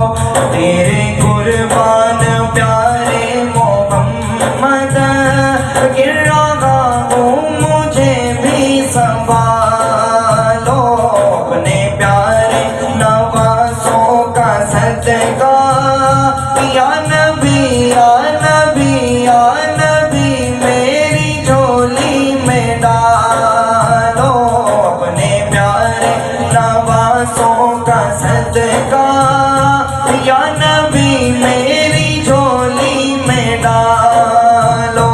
تیرے قربان پیارے محمد گر رہا ہوں مجھے بھی سنبھالو اپنے پیارے نوازوں کا صدقہ یا نبی یا نبی یا نبی میری جھولی میں ڈالو اپنے پیارے نوازوں کا صدقہ یا نبی میری جھولی میں ڈالو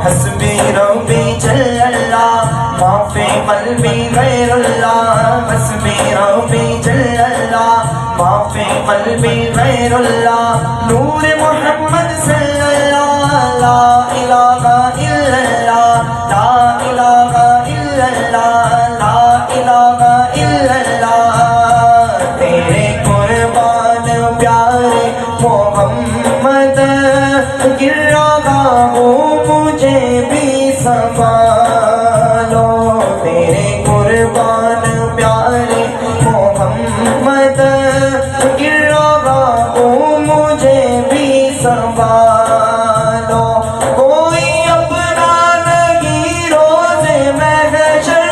حسبی ربی جل اللہ ما فی قلبی غیر اللہ حسبی ربی جل اللہ ما فی قلبی غیر اللہ نور محمد صلی اللہ لا الہ الا اللہ لا الہ الا اللہ لا الہ الا اللہ تیرے قربان پیارے محمد گر رہا ہوں مجھے بھی سنبھالو تیرے قربان پیارے محمد گر رہا ہوں مجھے بھی سنبھالو کوئی اپنا نہیں روزے محشر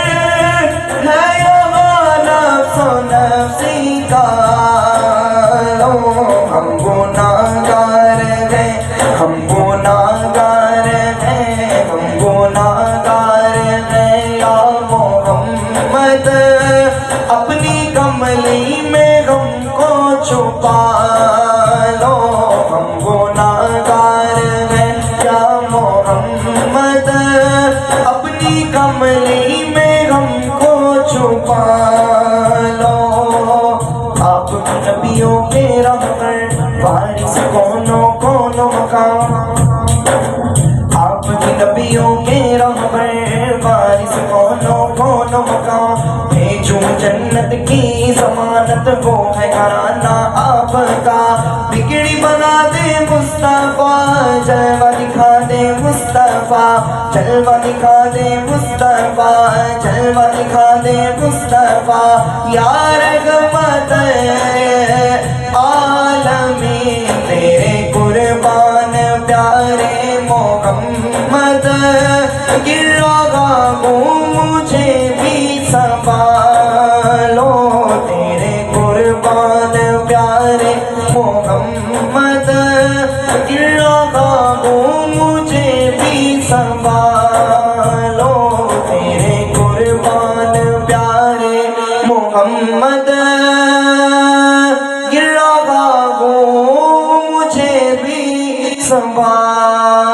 ہے یہاں نفس و نفسی کا ہم گناہگار ہیں ہم گناہگار ہیں ہم گناہگار ہیں یا محمد اپنی کملی میں غم کو چھپا لو ہم گناہگار ہیں یا محمد اپنی کملی میں غم کو چھپا لو آپ نبیوں کے رہبر وارث کونو کونو مقام آپ کی نبیوں کے رہبر وارث کونو کونو مقام بھیجوں جنت کی ضمانت وہ ہے گھرانہ آپ کا بگڑی بنا دے مصطفیٰ جلوہ دکھا دے مصطفیٰ جلوہ دکھا دے مصطفیٰ جلوہ دکھا دے مصطفیٰ یا رحمت عالمین تیرے قربان پیارے محمد گر رہا ہوں مجھے بھی سنبھالو تیرے قربان پیارے محمد گر رہا ہوں مجھے بھی سنبھالو تیرے قربان پیارے محمد گر رہا ہوں مجھے بھی سنبھالو